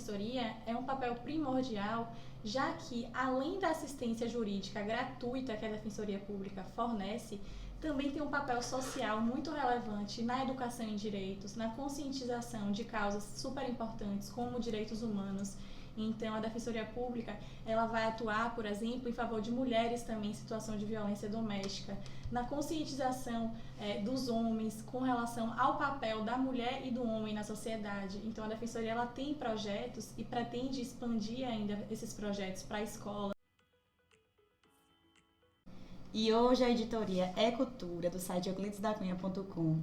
defensoria é um papel primordial, já que, além da assistência jurídica gratuita que a Defensoria Pública fornece, também tem um papel social muito relevante na educação em direitos, na conscientização de causas super importantes como direitos humanos. Então, a Defensoria Pública ela vai atuar, por exemplo, em favor de mulheres também em situação de violência doméstica, na conscientização dos homens com relação ao papel da mulher e do homem na sociedade. Então, a Defensoria ela tem projetos e pretende expandir ainda esses projetos para a escola. E hoje a editoria É Cultura, do site euclidesdacunha.com,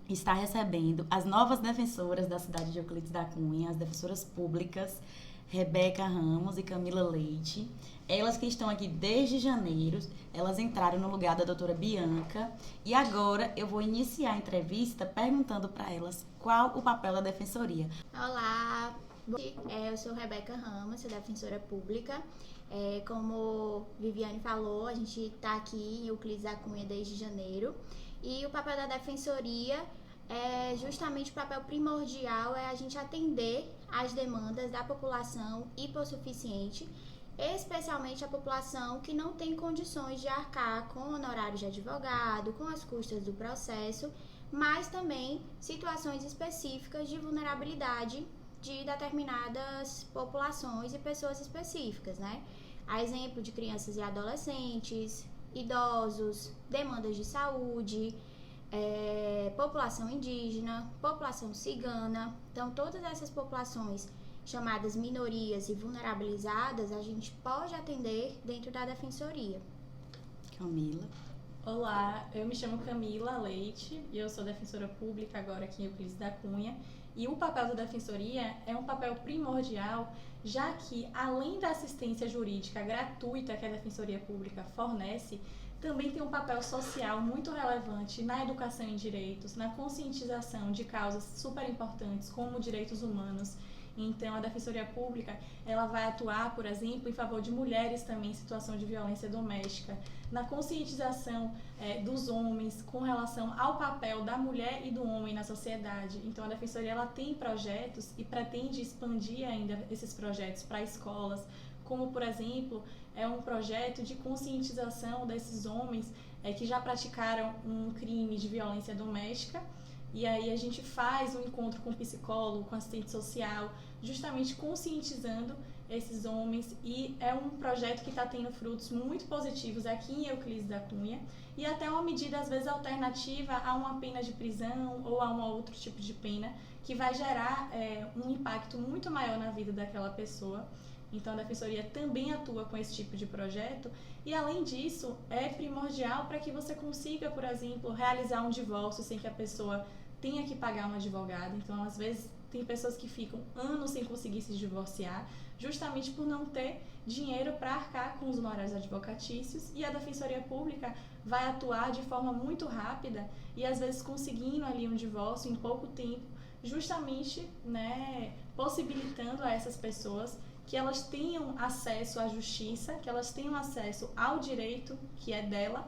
está recebendo as novas defensoras da cidade de Euclides da Cunha, as defensoras públicas, Rebeca Ramos e Camila Leite. Elas que estão aqui desde janeiro, elas entraram no lugar da doutora Bianca. E agora eu vou iniciar a entrevista perguntando para elas qual o papel da defensoria. Olá, eu sou Rebeca Ramos, sou defensora pública. Como Viviane falou, a gente está aqui em Euclides da Cunha desde janeiro. E o papel da defensoria justamente o papel primordial é a gente atender às demandas da população hipossuficiente, especialmente a população que não tem condições de arcar com honorários de advogado, com as custas do processo, mas também situações específicas de vulnerabilidade de determinadas populações e pessoas específicas, né? A exemplo de crianças e adolescentes, idosos, demandas de saúde, população indígena, população cigana. Então, todas essas populações chamadas minorias e vulnerabilizadas, a gente pode atender dentro da defensoria. Camila. Olá, eu me chamo Camila Leite e eu sou defensora pública agora aqui em Euclides da Cunha. E o papel da defensoria é um papel primordial, já que, além da assistência jurídica gratuita que a Defensoria Pública fornece, também tem um papel social muito relevante na educação em direitos, na conscientização de causas super importantes como direitos humanos. Então, a Defensoria Pública ela vai atuar, por exemplo, em favor de mulheres também em situação de violência doméstica, na conscientização dos homens com relação ao papel da mulher e do homem na sociedade. Então, a Defensoria ela tem projetos e pretende expandir ainda esses projetos para escolas, como, por exemplo, um projeto de conscientização desses homens que já praticaram um crime de violência doméstica. E aí a gente faz um encontro com o psicólogo, com assistente social, justamente conscientizando esses homens. E é um projeto que está tendo frutos muito positivos aqui em Euclides da Cunha. E até uma medida, às vezes, alternativa a uma pena de prisão ou a um outro tipo de pena, que vai gerar um impacto muito maior na vida daquela pessoa. Então, a Defensoria também atua com esse tipo de projeto e, além disso, é primordial para que você consiga, por exemplo, realizar um divórcio sem que a pessoa tenha que pagar um advogado. Então, às vezes, tem pessoas que ficam anos sem conseguir se divorciar, justamente por não ter dinheiro para arcar com os honorários advocatícios, e a Defensoria Pública vai atuar de forma muito rápida e, às vezes, conseguindo ali um divórcio em pouco tempo, justamente, possibilitando a essas pessoas que elas tenham acesso à justiça, que elas tenham acesso ao direito que é dela,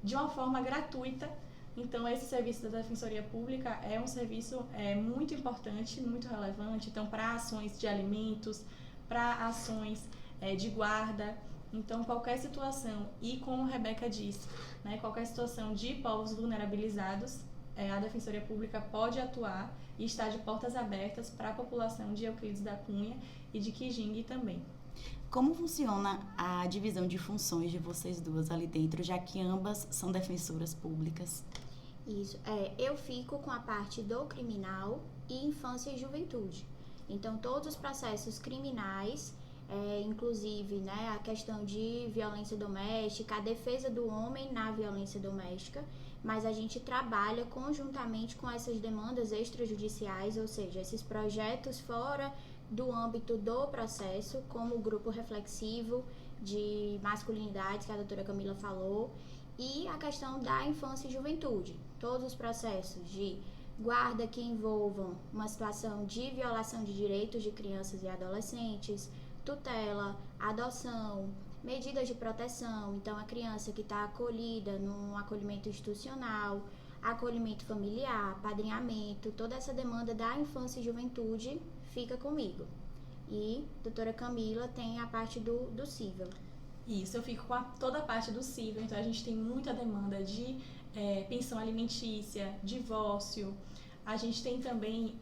de uma forma gratuita. Então, esse serviço da Defensoria Pública é um serviço muito importante, muito relevante. Então, para ações de alimentos, para ações de guarda. Então, qualquer situação, e como a Rebeca disse, qualquer situação de povos vulnerabilizados, a Defensoria Pública pode atuar e está de portas abertas para a população de Euclides da Cunha e de Quijingue também. Como funciona a divisão de funções de vocês duas ali dentro, já que ambas são defensoras públicas? Isso, eu fico com a parte do criminal e infância e juventude. Então, todos os processos criminais, inclusive a questão de violência doméstica, a defesa do homem na violência doméstica, mas a gente trabalha conjuntamente com essas demandas extrajudiciais, ou seja, esses projetos fora do âmbito do processo, como o grupo reflexivo de masculinidades, que a doutora Camila falou, e a questão da infância e juventude. Todos os processos de guarda que envolvam uma situação de violação de direitos de crianças e adolescentes, tutela, adoção, medidas de proteção, então a criança que está acolhida num acolhimento institucional, acolhimento familiar, padrinhamento, toda essa demanda da infância e juventude fica comigo. E doutora Camila tem a parte do cível. Isso, eu fico com toda a parte do cível, então a gente tem muita demanda de pensão alimentícia, divórcio. A gente tem também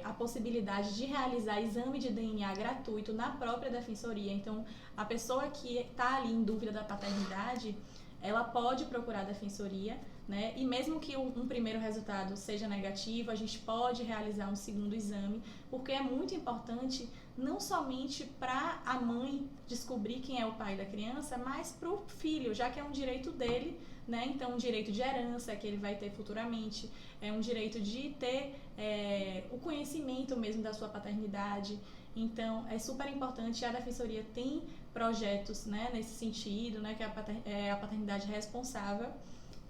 a possibilidade de realizar exame de DNA gratuito na própria defensoria. Então, a pessoa que está ali em dúvida da paternidade, ela pode procurar a defensoria, né? E mesmo que um primeiro resultado seja negativo, a gente pode realizar um segundo exame, porque é muito importante não somente para a mãe descobrir quem é o pai da criança, mas para o filho, já que é um direito dele, né? Então, um direito de herança que ele vai ter futuramente, é um direito de ter o conhecimento mesmo da sua paternidade. Então, é super importante. A defensoria tem projetos, né, nesse sentido, né, que é a paternidade responsável.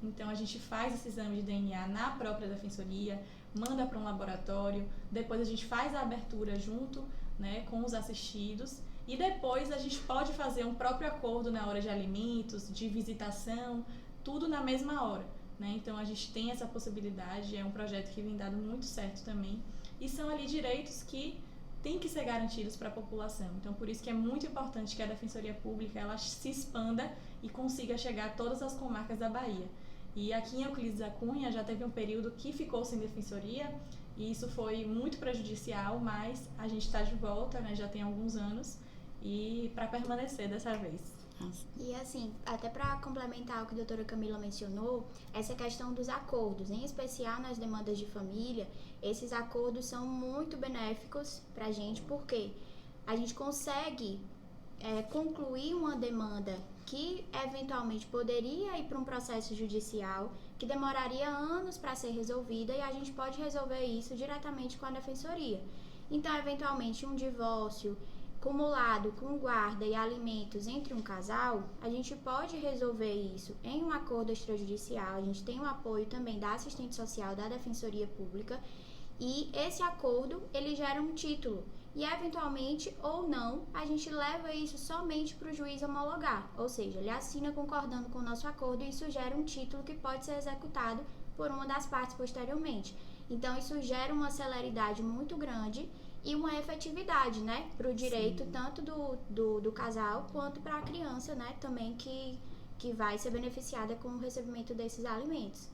Então, a gente faz esse exame de DNA na própria defensoria, manda para um laboratório, depois a gente faz a abertura junto, né, com os assistidos, e depois a gente pode fazer um próprio acordo na hora de alimentos, de visitação, tudo na mesma hora, né? Então, a gente tem essa possibilidade, é um projeto que vem dado muito certo também, e são ali direitos que têm que ser garantidos para a população. Então, por isso que é muito importante que a Defensoria Pública ela se expanda e consiga chegar a todas as comarcas da Bahia. E aqui em Euclides da Cunha já teve um período que ficou sem defensoria, e isso foi muito prejudicial, mas a gente está de volta, né, já tem alguns anos, e para permanecer dessa vez. E assim, até para complementar o que a doutora Camila mencionou, essa questão dos acordos, em especial nas demandas de família, esses acordos são muito benéficos para a gente, porque a gente consegue concluir uma demanda que eventualmente poderia ir para um processo judicial, que demoraria anos para ser resolvida, e a gente pode resolver isso diretamente com a defensoria. Então, eventualmente, um divórcio cumulado com guarda e alimentos entre um casal, a gente pode resolver isso em um acordo extrajudicial. A gente tem o apoio também da assistente social, da Defensoria Pública, e esse acordo, ele gera um título. E, eventualmente, ou não, a gente leva isso somente para o juiz homologar. Ou seja, ele assina concordando com o nosso acordo e isso gera um título que pode ser executado por uma das partes posteriormente. Então, isso gera uma celeridade muito grande e uma efetividade, né, para o direito, sim, tanto do casal quanto para a criança, né, também que vai ser beneficiada com o recebimento desses alimentos.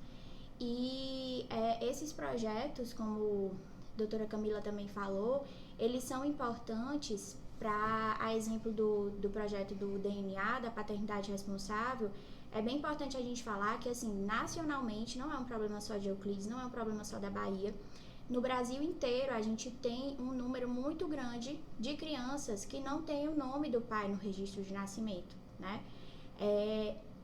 E esses projetos, como a doutora Camila também falou, eles são importantes para, a exemplo do projeto do DNA, da paternidade responsável. É bem importante a gente falar que, assim, nacionalmente, não é um problema só de Euclides, não é um problema só da Bahia. No Brasil inteiro, a gente tem um número muito grande de crianças que não têm o nome do pai no registro de nascimento, né?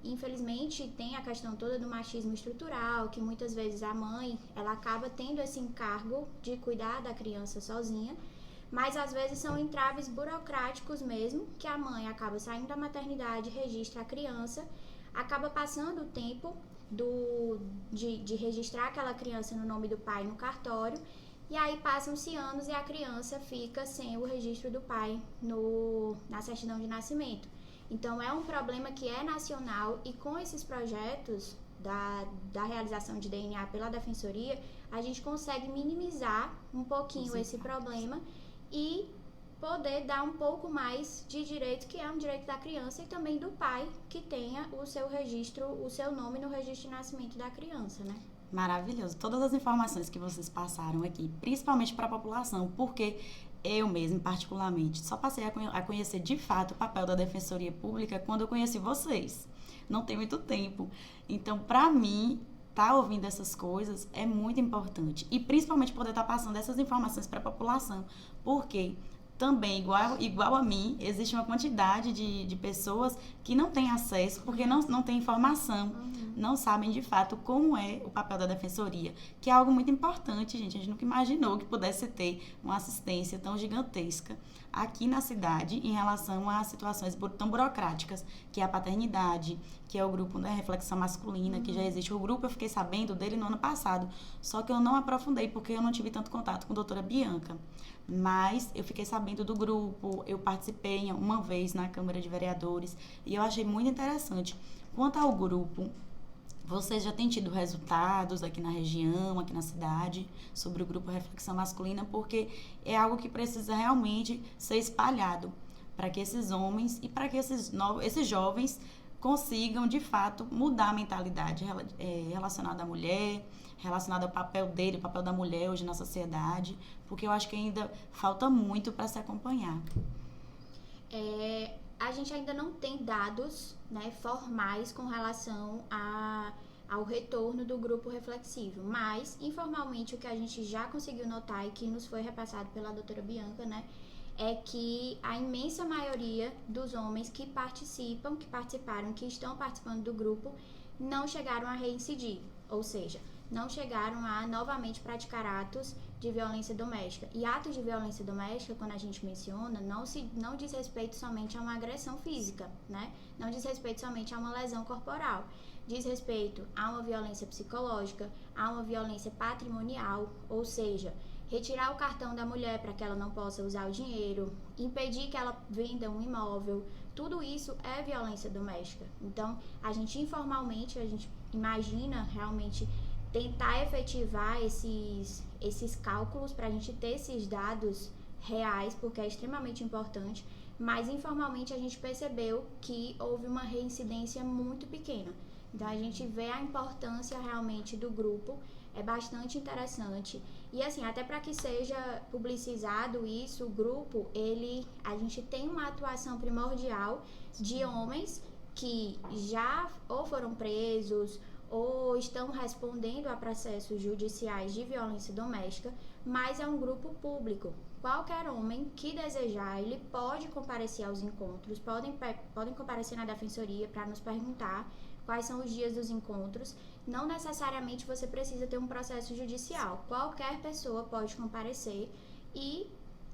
Infelizmente, tem a questão toda do machismo estrutural, que muitas vezes a mãe, ela acaba tendo esse encargo de cuidar da criança sozinha, mas às vezes são entraves burocráticos mesmo, que a mãe acaba saindo da maternidade, registra a criança, acaba passando o tempo de registrar aquela criança no nome do pai no cartório, e aí passam-se anos e a criança fica sem o registro do pai na certidão de nascimento. Então, é um problema que é nacional, e com esses projetos da realização de DNA pela Defensoria, a gente consegue minimizar um pouquinho esse problema e poder dar um pouco mais de direito, que é um direito da criança, e também do pai que tenha o seu registro, o seu nome no registro de nascimento da criança, né? Maravilhoso. Todas as informações que vocês passaram aqui, principalmente para a população, porque eu mesma, particularmente, só passei a conhecer de fato o papel da Defensoria Pública quando eu conheci vocês. Não tem muito tempo. Então, para mim, estar ouvindo essas coisas é muito importante. E principalmente poder estar passando essas informações para a população. Porque também, igual a mim, existe uma quantidade de pessoas que não têm acesso, porque não têm informação, não sabem de fato como é o papel da defensoria, que é algo muito importante, gente. A gente nunca imaginou que pudesse ter uma assistência tão gigantesca aqui na cidade em relação a situações tão burocráticas, que é a paternidade, que é o grupo da reflexão masculina, que já existe. O grupo, eu fiquei sabendo dele no ano passado, só que eu não aprofundei, porque eu não tive tanto contato com a doutora Bianca. Mas eu fiquei sabendo do grupo, eu participei uma vez na Câmara de Vereadores e eu achei muito interessante. Quanto ao grupo, Você já tem tido resultados aqui na região, aqui na cidade, sobre o grupo Reflexão Masculina, porque é algo que precisa realmente ser espalhado para que esses homens e para que esses jovens consigam, de fato, mudar a mentalidade relacionada à mulher, relacionada ao papel dele, o papel da mulher hoje na sociedade, porque eu acho que ainda falta muito para se acompanhar. A gente ainda não tem dados, né, formais com relação ao retorno do grupo reflexivo, mas informalmente o que a gente já conseguiu notar e que nos foi repassado pela doutora Bianca, né, é que a imensa maioria dos homens que participaram, que estão participando do grupo, não chegaram a reincidir, ou seja, não chegaram a novamente praticar atos de violência doméstica. E atos de violência doméstica, quando a gente menciona, não diz respeito somente a uma agressão física, né? Não diz respeito somente a uma lesão corporal. Diz respeito a uma violência psicológica, a uma violência patrimonial, ou seja, retirar o cartão da mulher para que ela não possa usar o dinheiro, impedir que ela venda um imóvel, tudo isso é violência doméstica. Então, a gente informalmente, a gente imagina realmente tentar efetivar esses cálculos para a gente ter esses dados reais, porque é extremamente importante, mas informalmente a gente percebeu que houve uma reincidência muito pequena. Então, a gente vê a importância realmente do grupo, é bastante interessante. E assim, até para que seja publicizado isso, o grupo, a gente tem uma atuação primordial de homens que já ou foram presos ou estão respondendo a processos judiciais de violência doméstica, mas é um grupo público. Qualquer homem que desejar, ele pode comparecer aos encontros, podem comparecer na defensoria para nos perguntar quais são os dias dos encontros. Não necessariamente você precisa ter um processo judicial. Qualquer pessoa pode comparecer e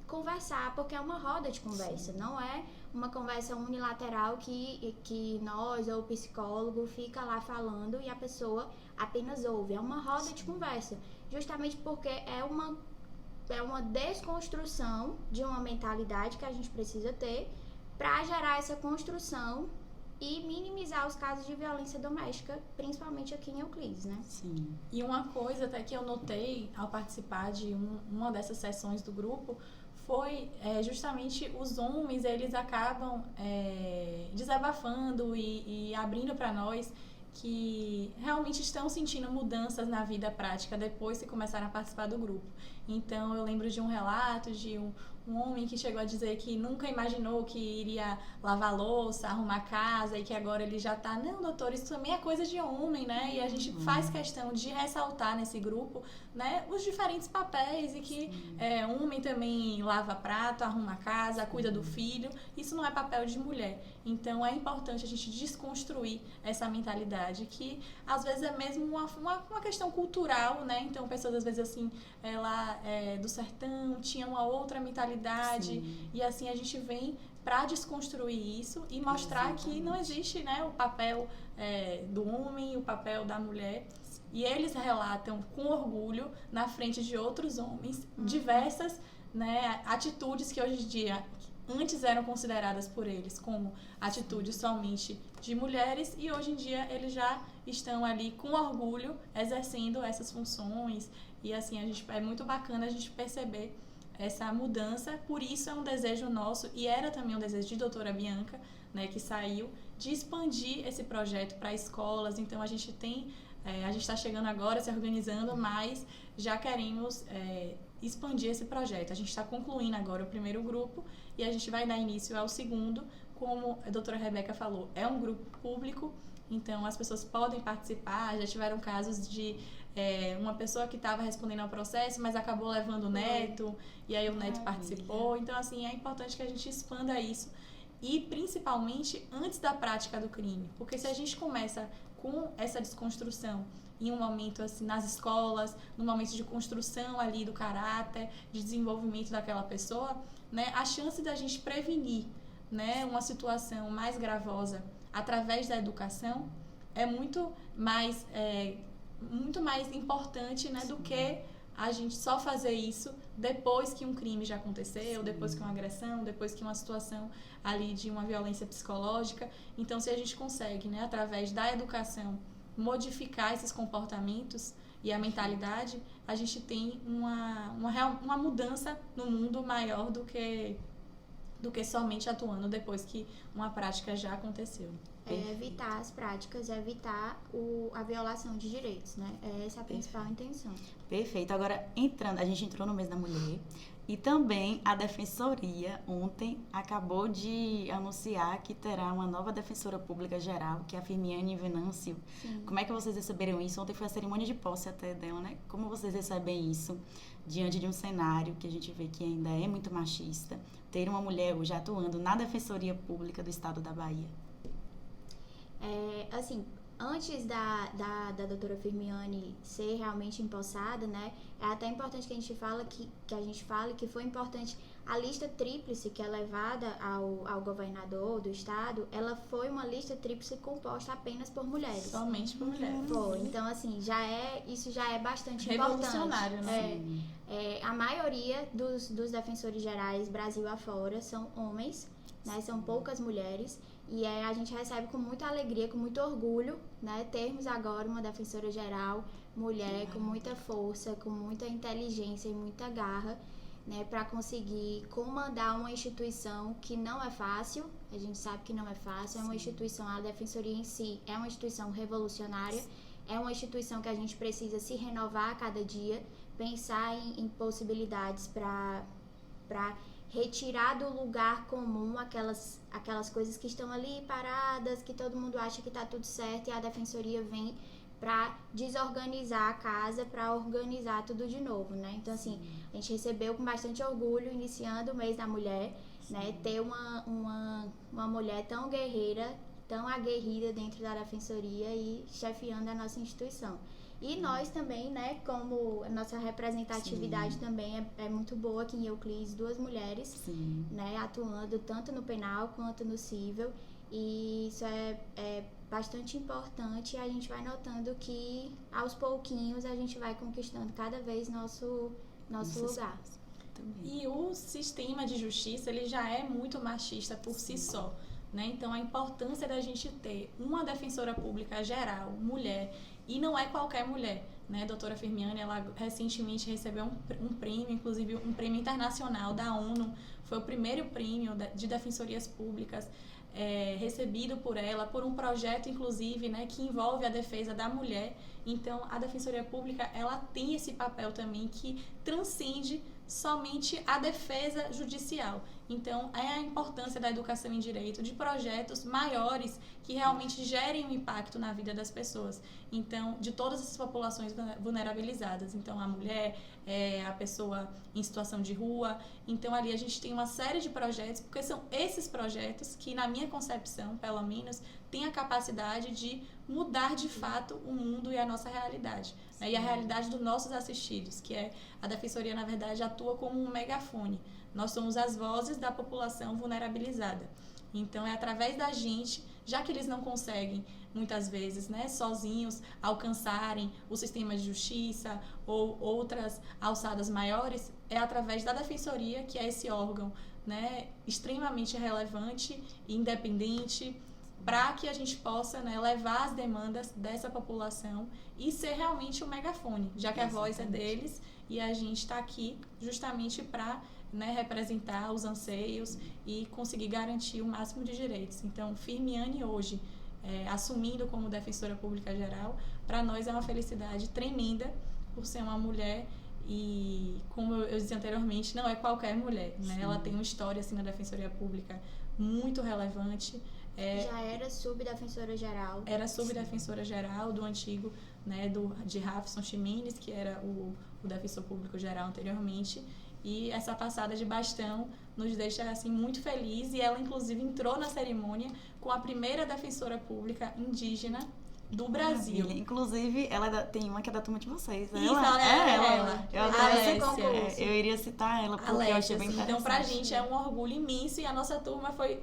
conversar, porque é uma roda de conversa. Sim. Não é uma conversa unilateral que nós ou o psicólogo fica lá falando e a pessoa apenas ouve. É uma roda de conversa, justamente porque é uma desconstrução de uma mentalidade que a gente precisa ter para gerar essa construção e minimizar os casos de violência doméstica, principalmente aqui em Euclides, né? Sim. E uma coisa até que eu notei ao participar de uma dessas sessões do grupo foi justamente os homens, eles acabam desabafando e abrindo para nós que realmente estão sentindo mudanças na vida prática depois que começaram a participar do grupo. Então, eu lembro de um relato de um homem que chegou a dizer que nunca imaginou que iria lavar louça, arrumar casa e que agora ele já tá, não, doutor, isso também é coisa de homem, né? E a gente faz questão de ressaltar nesse grupo, né, os diferentes papéis e que homem também lava prato, arruma casa, cuida do filho. Isso não é papel de mulher. Então, é importante a gente desconstruir essa mentalidade que, às vezes, é mesmo uma questão cultural, né? Então, pessoas, às vezes, assim, ela do sertão tinha uma outra mentalidade. Sim. E assim a gente vem para desconstruir isso e mostrar que não existe, né, o papel do homem, o papel da mulher. E eles relatam com orgulho na frente de outros homens diversas, né, atitudes que hoje em dia antes eram consideradas por eles como atitudes somente de mulheres e hoje em dia eles já estão ali com orgulho exercendo essas funções. E assim, é muito bacana a gente perceber essa mudança. Por isso é um desejo nosso, e era também um desejo de doutora Bianca, né, que saiu, de expandir esse projeto para escolas. Então a gente está chegando agora, se organizando, mas já queremos expandir esse projeto. A gente está concluindo agora o primeiro grupo e a gente vai dar início ao segundo. Como a doutora Rebeca falou, é um grupo público, então as pessoas podem participar. Já tiveram casos de uma pessoa que estava respondendo ao processo, mas acabou levando o neto, e aí o neto participou. Então, assim, é importante que a gente expanda isso, e principalmente antes da prática do crime, porque se a gente começa com essa desconstrução em um momento assim nas escolas, num momento de construção ali do caráter, de desenvolvimento daquela pessoa, né, a chance da gente prevenir, né, uma situação mais gravosa através da educação é muito mais importante, né, do que a gente só fazer isso depois que um crime já aconteceu, depois que uma agressão, depois que uma situação ali de uma violência psicológica. Então, se a gente consegue, né, através da educação, modificar esses comportamentos e a mentalidade, a gente tem uma mudança no mundo maior do que somente atuando depois que uma prática já aconteceu. Evitar as práticas, evitar a violação de direitos, né? Essa é a principal intenção. Perfeito. Agora, a gente entrou no mês da mulher e também a Defensoria ontem acabou de anunciar que terá uma nova Defensora Pública Geral, que é a Firmiane Venâncio. Sim. Como é que vocês receberam isso? Ontem foi a cerimônia de posse até dela, né? Como vocês recebem isso diante de um cenário que a gente vê que ainda é muito machista, ter uma mulher hoje atuando na Defensoria Pública do Estado da Bahia? Assim, antes da doutora Firmiane ser realmente empossada, né, é até importante que a gente fale que foi importante a lista tríplice que é levada ao governador do estado, ela foi uma lista tríplice composta apenas por mulheres. Somente por mulheres. Então, assim, isso já é bastante revolucionário, importante. Né? A maioria dos defensores gerais, Brasil afora, são homens, né, são poucas mulheres. E a gente recebe com muita alegria, com muito orgulho, né, termos agora uma defensora geral, mulher, com muita força, com muita inteligência e muita garra, né, para conseguir comandar uma instituição que não é fácil. A gente sabe que não é fácil. É uma instituição, a defensoria em si é uma instituição revolucionária, é uma instituição que a gente precisa se renovar a cada dia, pensar em possibilidades para retirar do lugar comum aquelas coisas que estão ali paradas, que todo mundo acha que está tudo certo, e a defensoria vem para desorganizar a casa, para organizar tudo de novo, né? Então, assim, a gente recebeu com bastante orgulho, iniciando o mês da mulher, né? Ter uma mulher tão guerreira, tão aguerrida dentro da defensoria e chefiando a nossa instituição. E nós também, né, como a nossa representatividade também é muito boa aqui em Euclides, 2 mulheres, né, atuando tanto no penal quanto no cível, e isso é bastante importante, e a gente vai notando que aos pouquinhos a gente vai conquistando cada vez nosso lugar. E o sistema de justiça, ele já é muito machista por si só, né? Então, a importância da gente ter uma defensora pública geral, mulher, e não é qualquer mulher, né? A doutora Firmiane, ela recentemente recebeu um prêmio, inclusive um prêmio internacional da ONU, foi o primeiro prêmio de defensorias públicas recebido por ela, por um projeto, inclusive, né, que envolve a defesa da mulher. Então, a defensoria pública, ela tem esse papel também que transcende somente a defesa judicial. Então, é a importância da educação em direito, de projetos maiores que realmente gerem um impacto na vida das pessoas. Então, de todas as populações vulnerabilizadas. Então, a mulher, a pessoa em situação de rua. Então, ali a gente tem uma série de projetos, porque são esses projetos que, na minha concepção, pelo menos, têm a capacidade de mudar de fato o mundo e a nossa realidade, né? E a realidade dos nossos assistidos, que a defensoria, na verdade, atua como um megafone. Nós somos as vozes da população vulnerabilizada. Então, é através da gente, já que eles não conseguem, muitas vezes, né, sozinhos, alcançarem o sistema de justiça ou outras alçadas maiores, é através da defensoria, que é esse órgão, né, extremamente relevante e independente, para que a gente possa, né, levar as demandas dessa população e ser realmente um megafone, já que a voz é deles e a gente está aqui justamente para, né, representar os anseios e conseguir garantir o máximo de direitos. Então, Firmiane hoje, assumindo como defensora pública geral, para nós é uma felicidade tremenda por ser uma mulher e, como eu disse anteriormente, não é qualquer mulher, né? Ela tem uma história assim na defensoria pública muito relevante. Já era subdefensora geral. Era subdefensora geral do antigo, né, de Rafson Ximenes, que era o defensor público geral anteriormente. E essa passada de bastão nos deixa assim muito feliz, e ela inclusive entrou na cerimônia com a primeira defensora pública indígena do Brasil. Maravilha. Inclusive, ela tem uma que é da turma de vocês. Isso, ela. Eu iria citar ela porque eu achei bem interessante. Então, pra gente é um orgulho imenso, e a nossa turma foi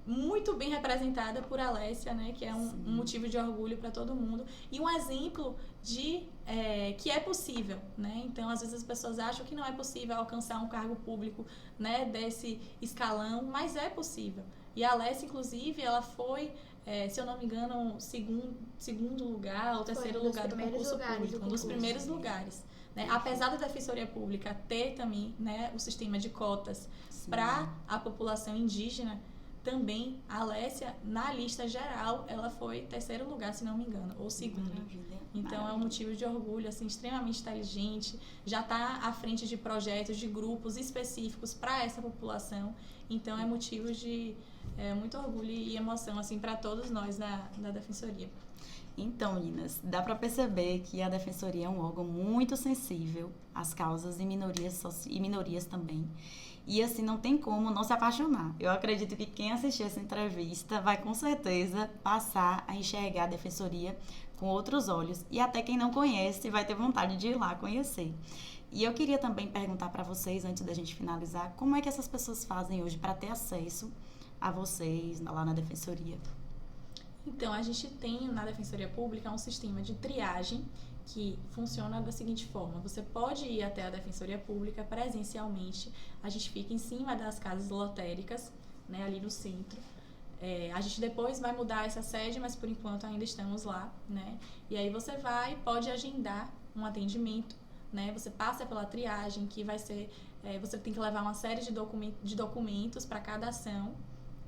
muito bem representada por Alessia, né, que é um motivo de orgulho para todo mundo e um exemplo de que é possível, né? Então, às vezes as pessoas acham que não é possível alcançar um cargo público, né, desse escalão, mas é possível. E a Alessia, inclusive, ela foi, se eu não me engano, segundo lugar ou terceiro lugar do concurso público, um dos primeiros lugares. Né? Apesar da Defensoria Pública ter também, né, o sistema de cotas para a população indígena, também a Alessia, na lista geral, ela foi terceiro lugar, se não me engano, ou segundo. Maravilha. Então, é um motivo de orgulho, assim, extremamente inteligente, já está à frente de projetos, de grupos específicos para essa população. Então, é motivo de muito orgulho e emoção, assim, para todos nós da Defensoria. Então, meninas, dá para perceber que a Defensoria é um órgão muito sensível às causas e minorias também. E assim, não tem como não se apaixonar. Eu acredito que quem assistir essa entrevista vai com certeza passar a enxergar a Defensoria com outros olhos. E até quem não conhece vai ter vontade de ir lá conhecer. E eu queria também perguntar para vocês, antes da gente finalizar, como é que essas pessoas fazem hoje para ter acesso a vocês lá na Defensoria? Então, a gente tem na Defensoria Pública um sistema de triagem que funciona da seguinte forma: você pode ir até a Defensoria Pública presencialmente, a gente fica em cima das casas lotéricas, né, ali no centro. A gente depois vai mudar essa sede, mas por enquanto ainda estamos lá, né? E aí você pode agendar um atendimento, né? Você passa pela triagem, que vai ser, você tem que levar uma série de documentos para cada ação.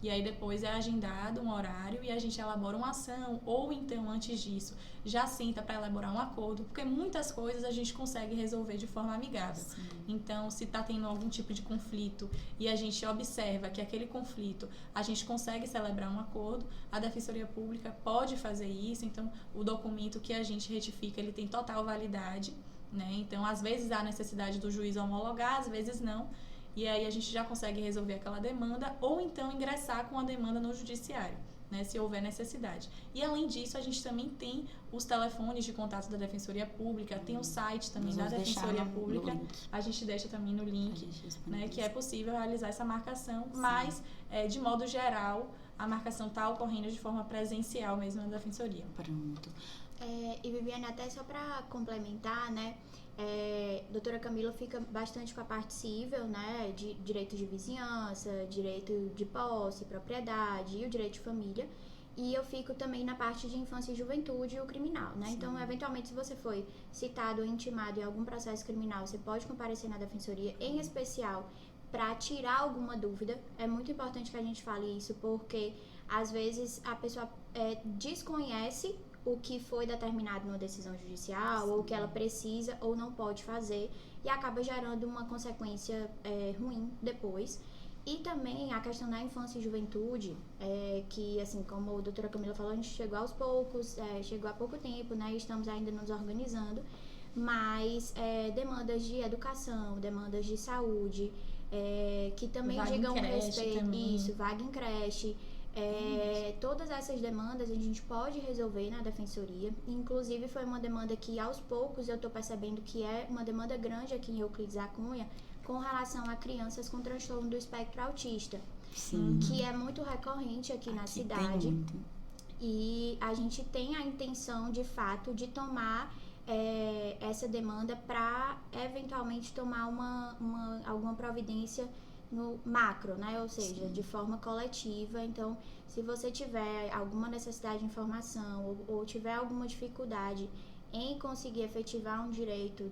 E aí depois é agendado um horário e a gente elabora uma ação, ou então antes disso já senta para elaborar um acordo, porque muitas coisas a gente consegue resolver de forma amigável. Sim. Então, se está tendo algum tipo de conflito e a gente observa que aquele conflito a gente consegue celebrar um acordo, a Defensoria Pública pode fazer isso. Então, o documento que a gente retifica, ele tem total validade, né? Então, às vezes há necessidade do juiz homologar, às vezes não. E aí a gente já consegue resolver aquela demanda, ou então ingressar com a demanda no judiciário, né, se houver necessidade. E além disso, a gente também tem os telefones de contato da Defensoria Pública, tem o site também da Defensoria Pública, a gente deixa também no link, né, que é possível realizar essa marcação. Sim. Mas, de modo geral, a marcação está ocorrendo de forma presencial mesmo na Defensoria. Pronto. E Viviane, até só para complementar, né, doutora Camila fica bastante com a parte civil, né, de direito de vizinhança, direito de posse, propriedade e o direito de família. E eu fico também na parte de infância e juventude e o criminal, né? Sim. Então, eventualmente, se você foi citado ou intimado em algum processo criminal, você pode comparecer na Defensoria, em especial para tirar alguma dúvida. É muito importante que a gente fale isso, porque às vezes a pessoa desconhece o que foi determinado numa decisão judicial, sim, ou o que ela precisa ou não pode fazer, e acaba gerando uma consequência ruim depois. E também a questão da infância e juventude, que, assim, como a doutora Camila falou, a gente chegou aos poucos, chegou há pouco tempo, né, e estamos ainda nos organizando, mas demandas de educação, demandas de saúde, que também digam respeito, também. Isso, vaga em creche, todas essas demandas a gente pode resolver na Defensoria. Inclusive foi uma demanda que aos poucos eu estou percebendo que é uma demanda grande aqui em Euclides da Cunha com relação a crianças com transtorno do espectro autista. Sim. Que é muito recorrente aqui na cidade. E a gente tem a intenção de fato de tomar essa demanda para eventualmente tomar alguma providência no macro, né? Ou seja, sim, de forma coletiva. Então, se você tiver alguma necessidade de informação ou tiver alguma dificuldade em conseguir efetivar um direito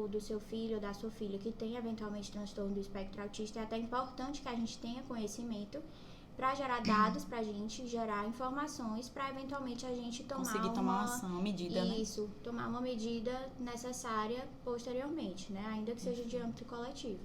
do seu filho ou da sua filha que tem eventualmente transtorno do espectro autista, é até importante que a gente tenha conhecimento para gerar dados, para a gente gerar informações, para eventualmente a gente conseguir tomar uma ação, medida, né? Isso, tomar uma medida necessária posteriormente, né? Ainda que seja de âmbito coletivo.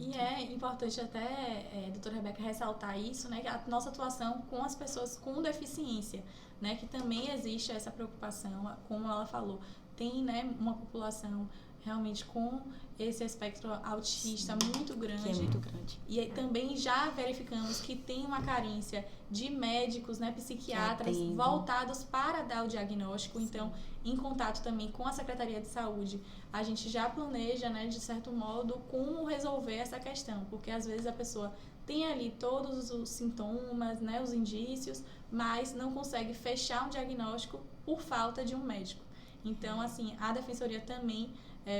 E é importante até, doutora Rebeca, ressaltar isso, né, a nossa atuação com as pessoas com deficiência, né, que também existe essa preocupação, como ela falou, tem, né, uma população realmente com esse espectro autista, sim, muito grande. Que é muito grande. E também já verificamos que tem uma carência de médicos, né, psiquiatras voltados para dar o diagnóstico. Sim. Então, em contato também com a Secretaria de Saúde, a gente já planeja, né, de certo modo, como resolver essa questão, porque às vezes a pessoa tem ali todos os sintomas, né, os indícios, mas não consegue fechar um diagnóstico por falta de um médico. Então, assim, a Defensoria também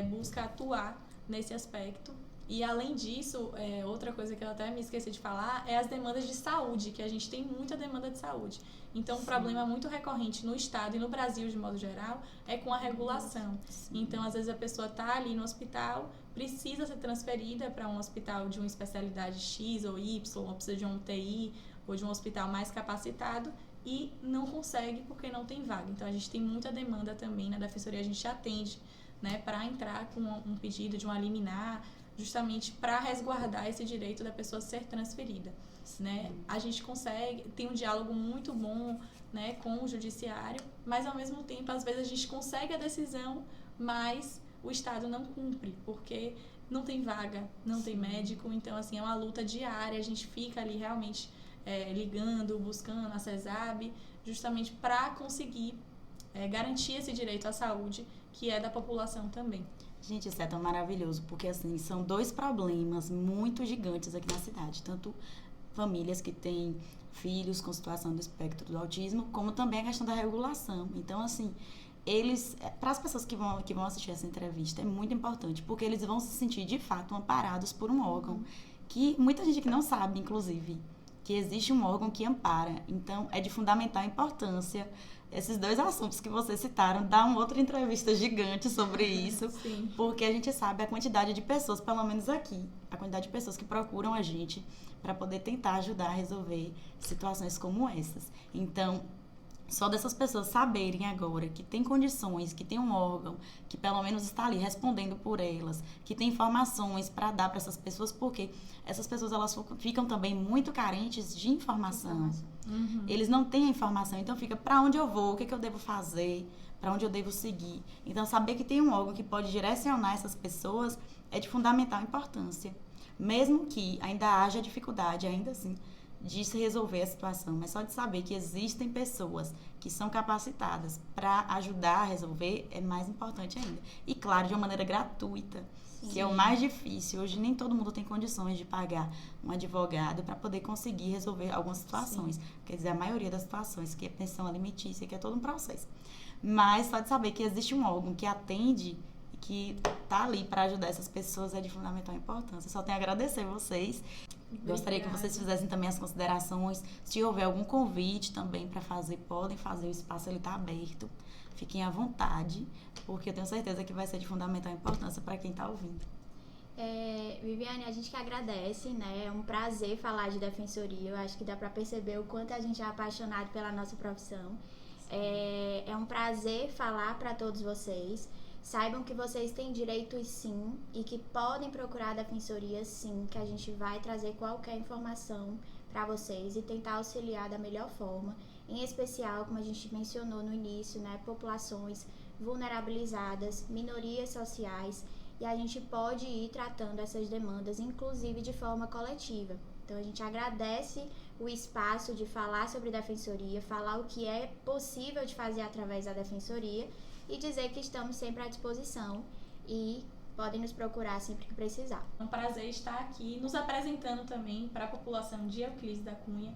busca atuar nesse aspecto E além disso, outra coisa que eu até me esqueci de falar é as demandas de saúde, que a gente tem muita demanda de saúde. Então, um problema muito recorrente no estado e no Brasil, de modo geral, é com a regulação. Então, às vezes a pessoa está ali no hospital, precisa ser transferida para um hospital de uma especialidade X ou Y, ou precisa de um UTI ou de um hospital mais capacitado e não consegue porque não tem vaga. Então, a gente tem muita demanda também na Defensoria, a gente atende, né, para entrar com um pedido de uma liminar, justamente para resguardar esse direito da pessoa ser transferida, né? A gente consegue, tem um diálogo muito bom, né, com o judiciário, mas ao mesmo tempo, às vezes a gente consegue a decisão, mas o Estado não cumpre, porque não tem vaga, não tem médico, então assim, é uma luta diária, a gente fica ali realmente ligando, buscando a CESAB, justamente para conseguir garantir esse direito à saúde, que é da população também. Gente, isso é tão maravilhoso, porque assim, são 2 problemas muito gigantes aqui na cidade. Tanto famílias que têm filhos com situação do espectro do autismo, como também a questão da regulação. Então, assim, para as pessoas que vão assistir essa entrevista, é muito importante, porque eles vão se sentir, de fato, amparados por um órgão, que muita gente que não sabe, inclusive, que existe um órgão que ampara. Então, é de fundamental importância. Esses 2 assuntos que vocês citaram, dá uma outra entrevista gigante sobre isso, Sim. Porque a gente sabe a quantidade de pessoas, pelo menos aqui, a quantidade de pessoas que procuram a gente para poder tentar ajudar a resolver situações como essas. Então, só dessas pessoas saberem agora que tem condições, que tem um órgão que pelo menos está ali respondendo por elas, que tem informações para dar para essas pessoas, porque essas pessoas elas ficam também muito carentes de informação. Uhum. Eles não têm a informação, então fica para onde eu vou, o que eu devo fazer, para onde eu devo seguir. Então, saber que tem um órgão que pode direcionar essas pessoas é de fundamental importância. Mesmo que ainda haja dificuldade, ainda assim, de se resolver a situação, mas só de saber que existem pessoas que são capacitadas para ajudar a resolver é mais importante ainda. E, claro, de uma maneira gratuita, que é o mais difícil. Hoje nem todo mundo tem condições de pagar um advogado para poder conseguir resolver algumas situações. Quer dizer, a maioria das situações, que é pensão alimentícia, que é todo um processo. Mas só de saber que existe um órgão que atende e que está ali para ajudar essas pessoas é de fundamental importância. Só tenho a agradecer a vocês. Gostaria que vocês fizessem também as considerações. Se houver algum convite também para fazer, podem fazer, o espaço está aberto. Fiquem à vontade, porque eu tenho certeza que vai ser de fundamental importância para quem está ouvindo. Viviane, a gente que agradece, né? É um prazer falar de defensoria. Eu acho que dá para perceber o quanto a gente é apaixonado pela nossa profissão. É um prazer falar para todos vocês. Saibam que vocês têm direitos sim e que podem procurar a defensoria sim, que a gente vai trazer qualquer informação para vocês e tentar auxiliar da melhor forma, em especial, como a gente mencionou no início, né, populações vulnerabilizadas, minorias sociais, e a gente pode ir tratando essas demandas, inclusive de forma coletiva. Então, a gente agradece o espaço de falar sobre defensoria, falar o que é possível de fazer através da defensoria, e dizer que estamos sempre à disposição e podem nos procurar sempre que precisar. É um prazer estar aqui nos apresentando também para a população de Euclides da Cunha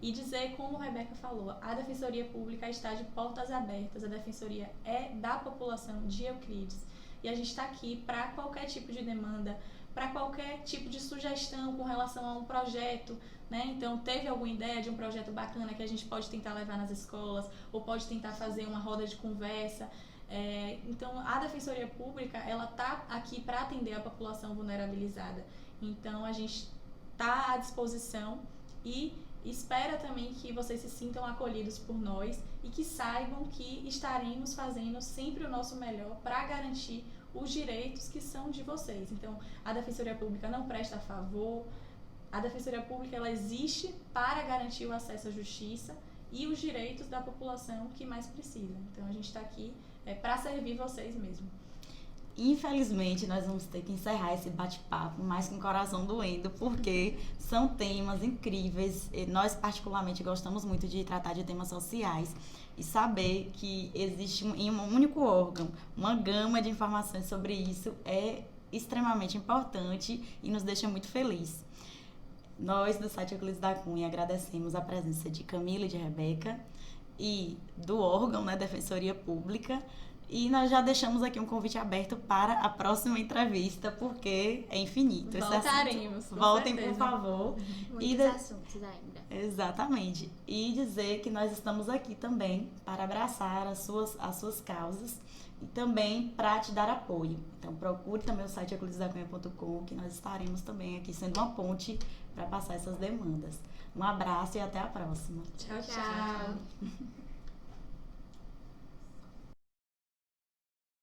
e dizer, como a Rebeca falou, a Defensoria Pública está de portas abertas, a Defensoria é da população de Euclides e a gente está aqui para qualquer tipo de demanda, para qualquer tipo de sugestão com relação a um projeto, né? Então, teve alguma ideia de um projeto bacana que a gente pode tentar levar nas escolas ou pode tentar fazer uma roda de conversa. Então, a Defensoria Pública, ela está aqui para atender a população vulnerabilizada. Então, a gente está à disposição e espera também que vocês se sintam acolhidos por nós e que saibam que estaremos fazendo sempre o nosso melhor para garantir os direitos que são de vocês. Então, a Defensoria Pública não presta favor, a Defensoria Pública ela existe para garantir o acesso à justiça e os direitos da população que mais precisa. Então, a gente está aqui para servir vocês mesmo. Infelizmente, nós vamos ter que encerrar esse bate-papo, mas com o coração doendo, porque são temas incríveis. Nós, particularmente, gostamos muito de tratar de temas sociais e saber que existe em um único órgão uma gama de informações sobre isso é extremamente importante e nos deixa muito felizes. Nós, do site Euclides da Cunha, agradecemos a presença de Camila e de Rebeca e do órgão, né, Defensoria Pública, E nós já deixamos aqui um convite aberto para a próxima entrevista, porque é infinito. esse assunto. Voltaremos, com Voltem, certeza. por favor. Muitos assuntos ainda. Exatamente. E dizer que nós estamos aqui também para abraçar as suas causas e também para te dar apoio. Então, procure também o site euclidesdacunha.com, que nós estaremos também aqui sendo uma ponte para passar essas demandas. Um abraço e até a próxima. Tchau, Tchau. tchau.